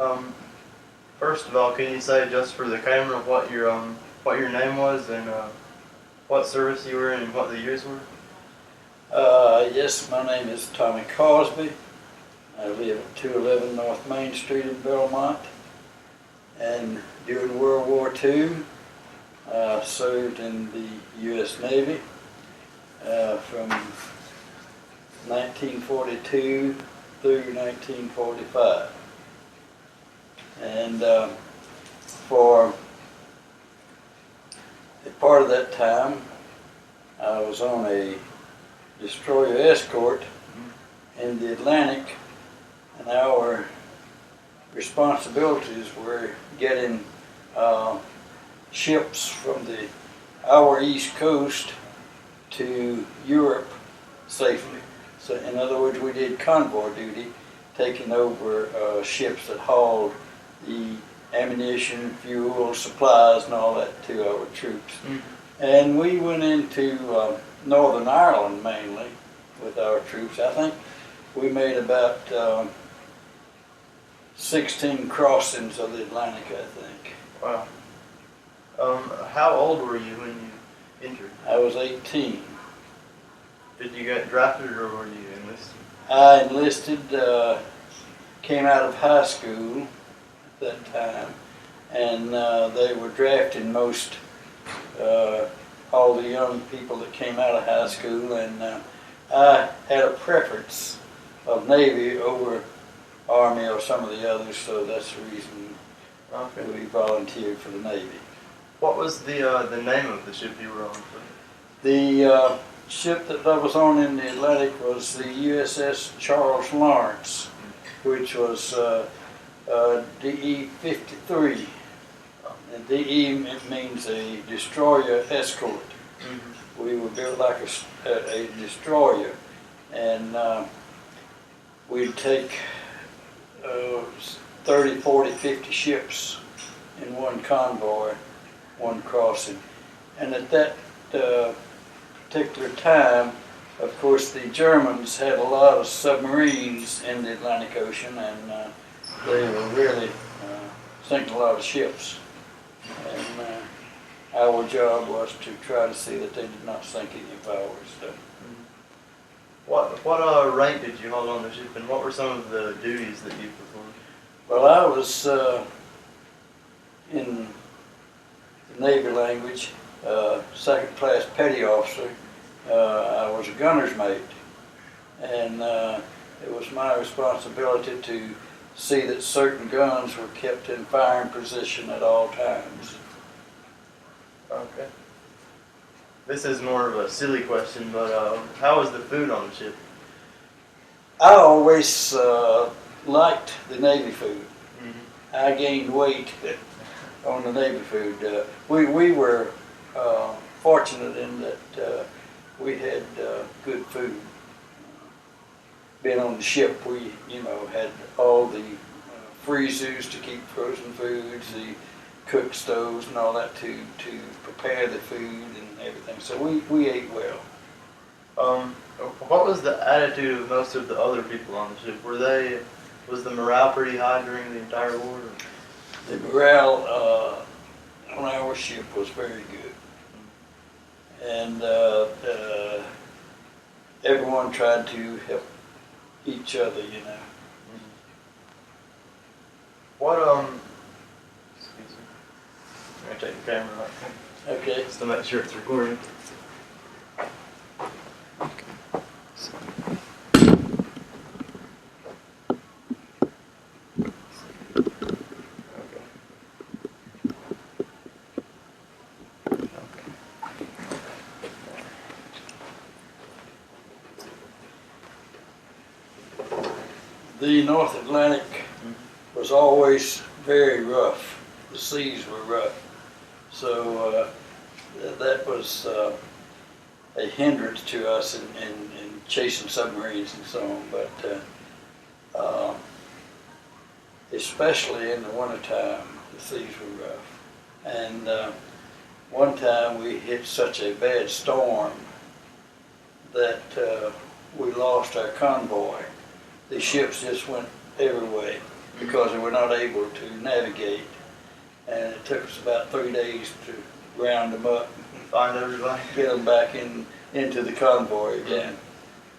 Um, First of all, can you say just for the camera what your name was and what service you were in and what the years were? Yes, my name is Tommy Cosby. I live at 211 North Main Street in Belmont. And during World War II, I served in the U.S. Navy from 1942 through 1945. And for a part of that time, I was on a destroyer escort in the Atlantic, and our responsibilities were getting ships from our east coast to Europe safely. So in other words, we did convoy duty, taking over ships that hauled the ammunition, fuel, supplies, and all that to our troops. And we went into Northern Ireland mainly with our troops. I think we made about 16 crossings of the Atlantic, I think. Wow. How old were you when you entered? I was 18. Did you get drafted or were you enlisted? I enlisted, came out of high school at that time, and they were drafting all the young people that came out of high school, and I had a preference of Navy over Army or some of the others, so that's the reason we volunteered for the Navy. What was the name of the ship you were on? The ship that I was on in the Atlantic was the USS Charles Lawrence, which was DE-53. And DE means a destroyer escort. We were built like a destroyer, and we'd take 30, 40, 50 ships in one convoy, one crossing. And at that particular time, of course, the Germans had a lot of submarines in the Atlantic Ocean, and they were really sinking a lot of ships. And our job was to try to see that they did not sink any of ours. So. What rank did you hold on the ship, and what were some of the duties that you performed? Well, I was in the Navy language, second class petty officer. I was a gunner's mate, and it was my responsibility to see that certain guns were kept in firing position at all times. Okay. This is more of a silly question, but how was the food on the ship? I always liked the Navy food. I gained weight on the Navy food. We were fortunate in that we had good food. Being on the ship, we had all the freezers to keep frozen foods, the cook stoves and all that to prepare the food and everything. So we ate well. What was the attitude of most of the other people on the ship? Was the morale pretty high during the entire war? The morale on our ship was very good, and everyone tried to help each other, What excuse me. I'm gonna take the camera out. Okay. Just to make sure it's recording. The North Atlantic was always very rough. The seas were rough. So that was a hindrance to us in chasing submarines and so on. But especially in the wintertime, the seas were rough. And one time we hit such a bad storm that we lost our convoy. The ships just went every way. because they were not able to navigate. And it took us about 3 days to round them up, Find everybody. get them back into the convoy again.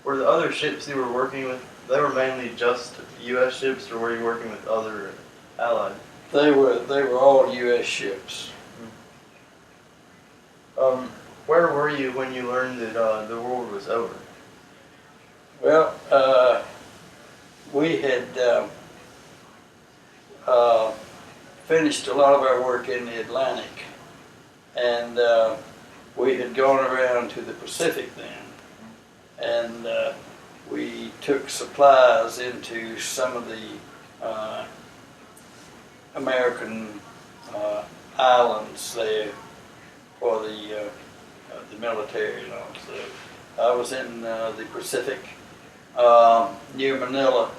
Were the other ships you were working with, they were mainly just U.S. ships, or were you working with other allies? They were all U.S. ships. Where were you when you learned that the war was over? Well, we had finished a lot of our work in the Atlantic, and we had gone around to the Pacific then, and we took supplies into some of the American islands there for the military and all. So I was in the Pacific, near Manila,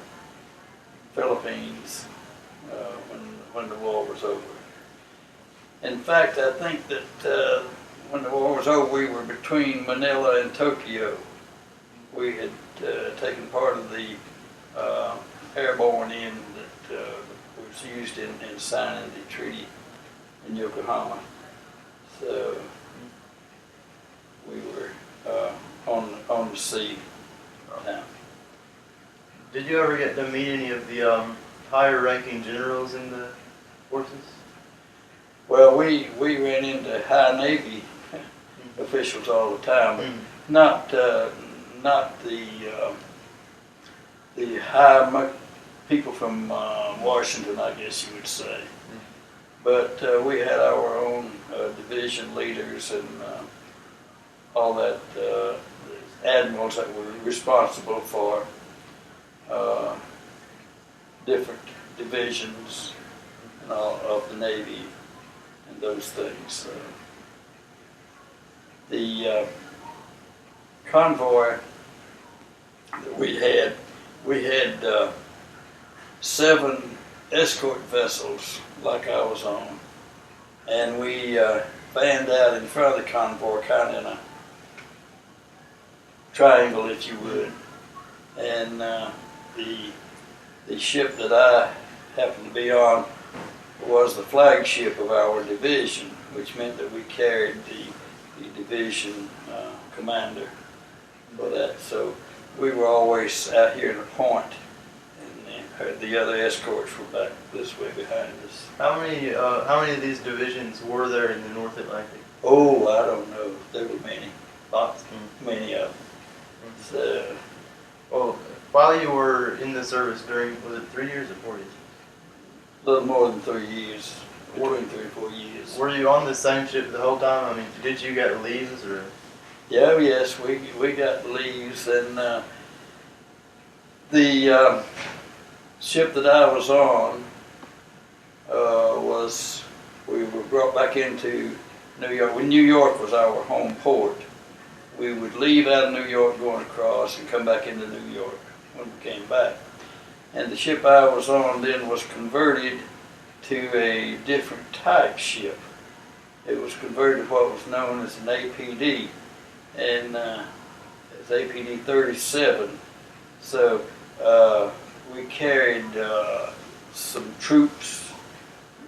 Philippines, when the war was over. In fact, I think that when the war was over, we were between Manila and Tokyo. We had taken part of the airborne end that was used in signing the treaty in Yokohama. So we were on the sea now. Did you ever get to meet any of the higher-ranking generals in the forces? Well, we ran into high Navy officials all the time, not the high people from Washington, I guess you would say. But we had our own division leaders and all that, admirals that were responsible for different divisions and all of the Navy and those things. The convoy that we had 7 escort vessels like I was on, and we fanned out in front of the convoy, kind of in a triangle, if you would. And the ship that I happened to be on was the flagship of our division, which meant that we carried the division commander for that. So we were always out here in a point, and the other escorts were back this way behind us. How many of these divisions were there in the North Atlantic? Oh, I don't know. There were many. Lots. Many of them. So, Well, while you were in the service was it 3 years or 4 years? a little more than 3 years, between 3 and 4 years. Were you on the same ship the whole time? I mean, did you get leaves or? Yeah, yes, we got leaves, and the ship that I was on we were brought back into New York. When New York was our home port, we would leave out of New York going across and come back into New York when we came back. And the ship I was on then was converted to a different type ship. It was converted to what was known as an APD, and it's APD 37. So we carried some troops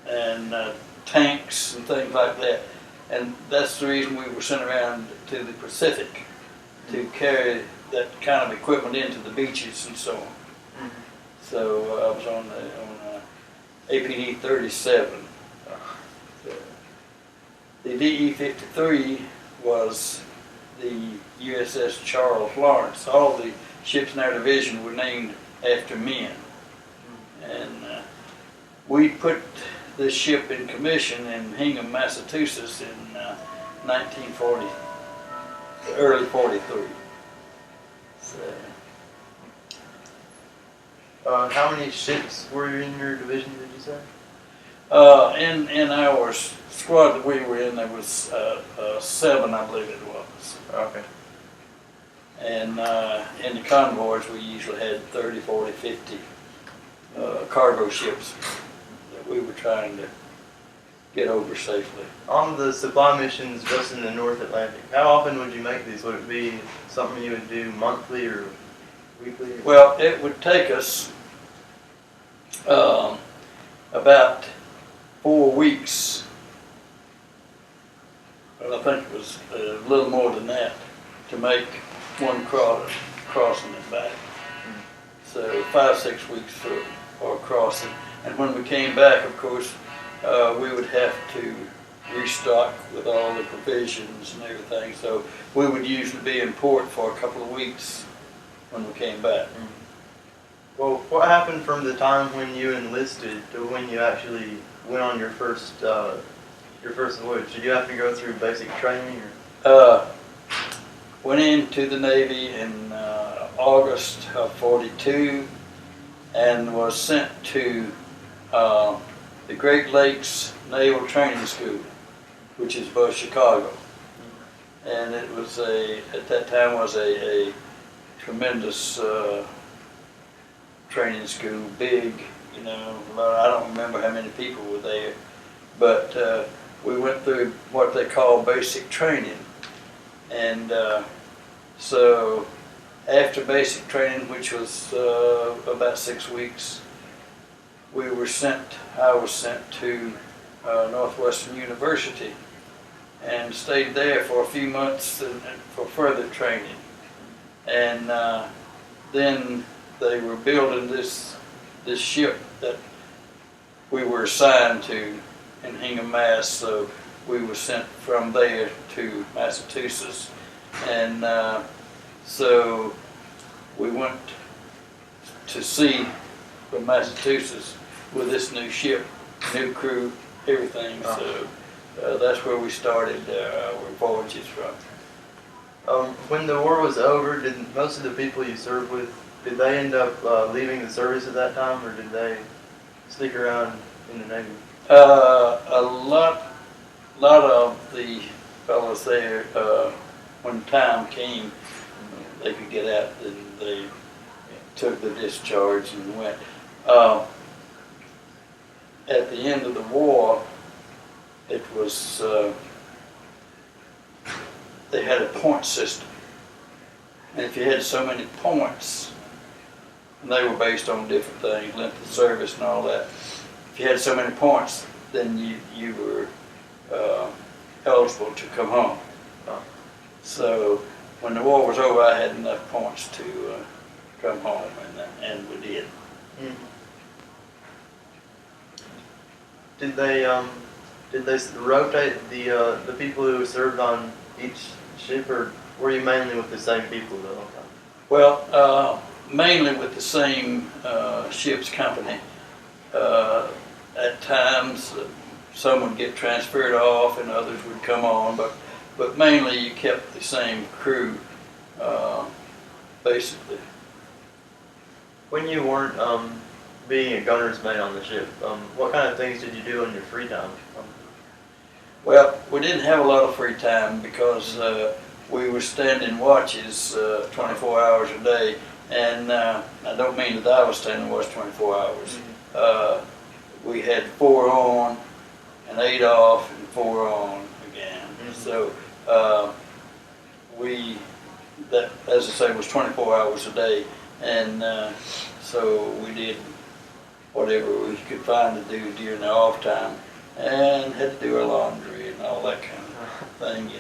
and tanks and things like that. And that's the reason we were sent around to the Pacific, to carry that kind of equipment into the beaches and so on. So I was on APD 37. The DE-53 was the USS Charles Lawrence. All the ships in our division were named after men. And we put this ship in commission in Hingham, Massachusetts in 1940, early 43. So, how many ships were in your division, did you say? in our squad that we were in, there was 7, I believe it was. Okay. And in the convoys, we usually had 30, 40, 50 cargo ships that we were trying to get over safely. On the supply missions just in the North Atlantic, how often would you make these? Would it be something you would do monthly or weekly? Well, it would take us about 4 weeks. Well, I think it was a little more than that to make one crossing and back. So 5, 6 weeks for crossing. And when we came back, of course, we would have to restock with all the provisions and everything. So we would usually be in port for a couple of weeks when we came back. Well, what happened from the time when you enlisted to when you actually went on your first voyage? Did you have to go through basic training? Or? Went into the Navy in August of '42 and was sent to the Great Lakes Naval Training School, which is above Chicago. And it was at that time was a tremendous training school, big, I don't remember how many people were there, but we went through what they call basic training. And so after basic training, which was about 6 weeks, I was sent to Northwestern University and stayed there for a few months for further training. And then they were building this ship that we were assigned to in Hingham, Mass. So we were sent from there to Massachusetts, and so we went to sea from Massachusetts with this new ship, new crew, everything. So that's where we started our voyages from. When the war was over, did most of the people you served with, did they end up leaving the service at that time, or did they stick around in the Navy? A lot of the fellows there, when time came, they could get out, and they took the discharge and went. At the end of the war, it was, they had a point system. And if you had so many points, and they were based on different things, length of service and all that. If you had so many points, then you were eligible to come home. So when the war was over, I had enough points to come home, and we did. Did they rotate the people who served on each ship, or were you mainly with the same people the whole time? Well, mainly with the same ship's company. At times, some would get transferred off and others would come on, but mainly you kept the same crew, basically. When you weren't being a gunner's mate on the ship, what kind of things did you do in your free time? Well, we didn't have a lot of free time because we were standing watches 24 hours a day. And I don't mean that I was standing watch 24 hours. We had 4 on and 8 off and 4 on again. So that, as I say, was 24 hours a day. And so we did whatever we could find to do during the off time, and had to do our laundry and all that kind of thing,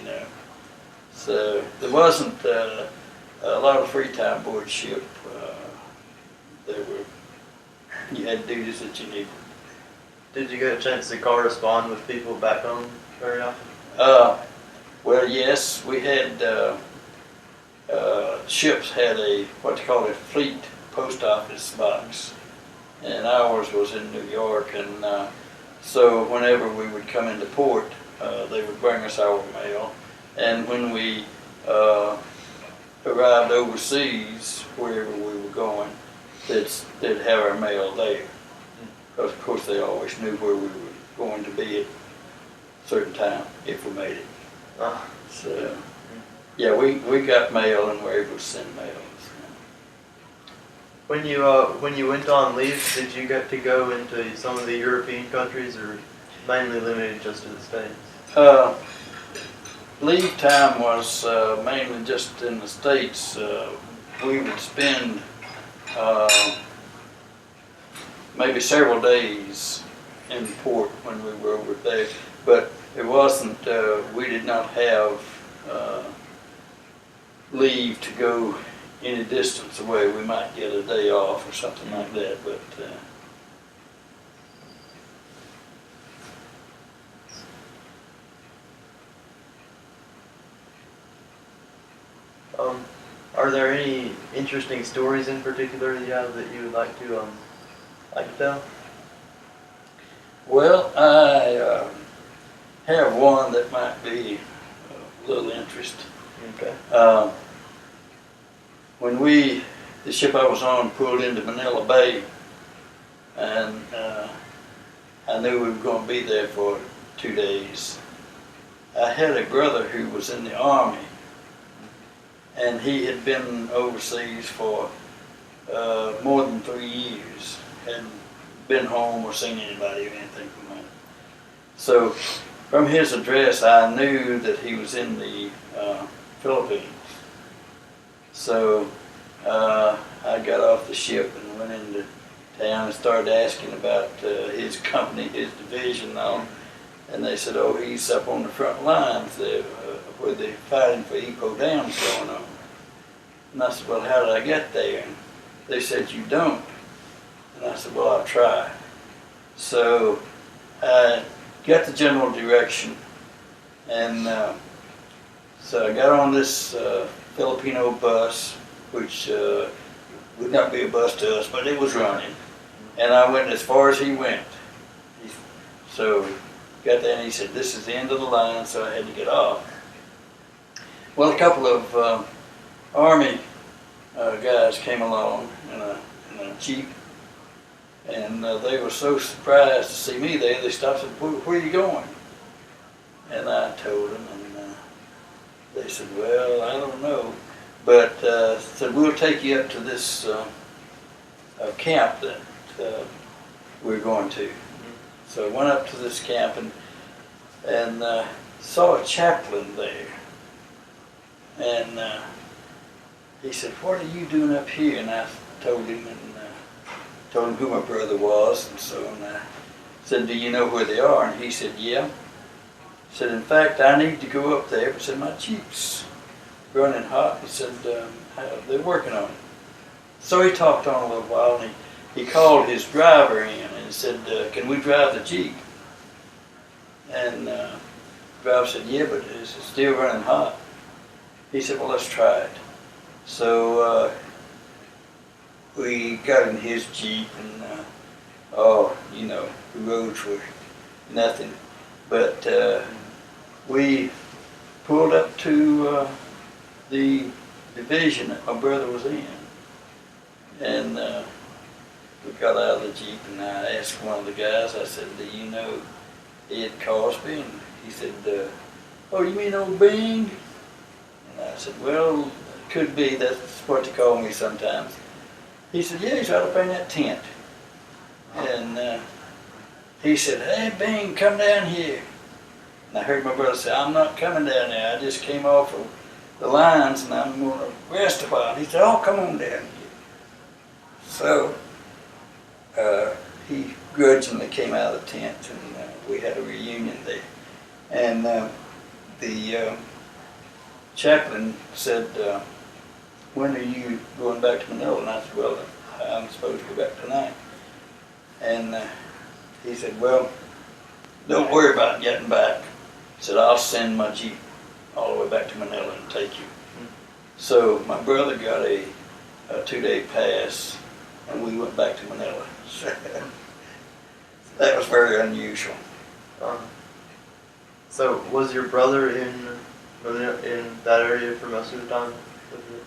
So there wasn't a lot of free time aboard ship. You had duties that you needed. Did you get a chance to correspond with people back home very often? Well, yes, we had ships had what they call a fleet post office box, and ours was in New York, and so whenever we would come into port, they would bring us our mail, and when we arrived overseas, wherever we were going, they'd have our mail there. Because of course they always knew where we were going to be at a certain time if we made it. So yeah, we got mail and were able to send mail. When you went on leave, did you get to go into some of the European countries, or mainly limited just to the States? Leave time was mainly just in the States. We would spend maybe several days in port when we were over there. But it wasn't, we did not have leave to go any distance away. We might get a day off or something like that, but Are there any interesting stories in particular that you have that you would like to tell? well, I have one that might be a little interest. Okay. When the ship I was on pulled into Manila Bay, and I knew we were going to be there for 2 days, I had a brother who was in the Army, and he had been overseas for more than 3 years, hadn't been home or seen anybody or anything from home. So from his address, I knew that he was in the Philippines. So I got off the ship and went into town and started asking about his company, his division on, and they said, oh, he's up on the front lines there where they're fighting for Ipoh Dam's going on. And I said, well, how did I get there? And they said, you don't. And I said, well, I'll try. So I got the general direction, and so I got on this Filipino bus, which would not be a bus to us, but it was running. And I went as far as he went. So got there and he said, this is the end of the line, so I had to get off. Well, a couple of Army guys came along in a Jeep, and they were so surprised to see me there, they stopped and said, where are you going? And I told them, and they said, well, I don't know. But said, we'll take you up to this camp that we're going to. So I went up to this camp and saw a chaplain there. And he said, what are you doing up here? And I told him, and told him who my brother was, and so on. I said, do you know where they are? And he said, yeah. He said, in fact, I need to go up there. He said, my Jeep's running hot. He said, they're working on it. So he talked on a little while, and he called his driver in and said, can we drive the Jeep? And the driver said, yeah, but it's still running hot. He said, well, let's try it. So we got in his Jeep, and the roads were nothing. But we pulled up to the division that my brother was in. And we got out of the Jeep, and I asked one of the guys, I said, do you know Ed Cosby? And he said, oh, you mean old Bing? And I said, well, it could be. That's what they call me sometimes. He said, yeah, he's right up in that tent. And he said, hey, Bing, come down here. And I heard my brother say, I'm not coming down there. I just came off of the lines, and I'm going to rest a while. He said, oh, come on down here. So he grudgingly came out of the tent, and we had a reunion there. And the chaplain said, when are you going back to Manila? And I said, well, I'm supposed to go back tonight. And he said, well, don't worry about getting back. He said, I'll send my Jeep all the way back to Manila and take you. So my brother got a 2-day pass, and we went back to Manila. That was very unusual. So was your brother in that area for most of the time?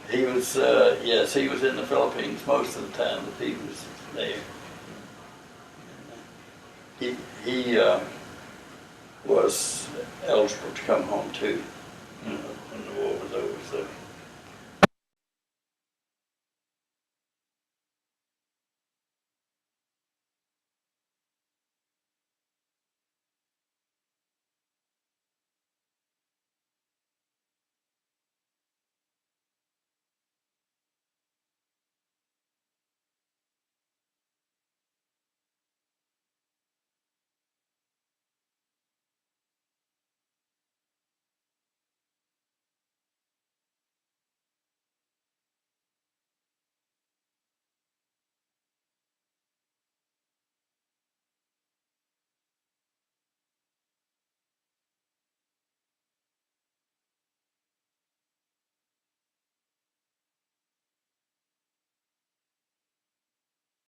He was, yes, he was in the Philippines most of the time that he was there. He was eligible to come home too, when the war was over. So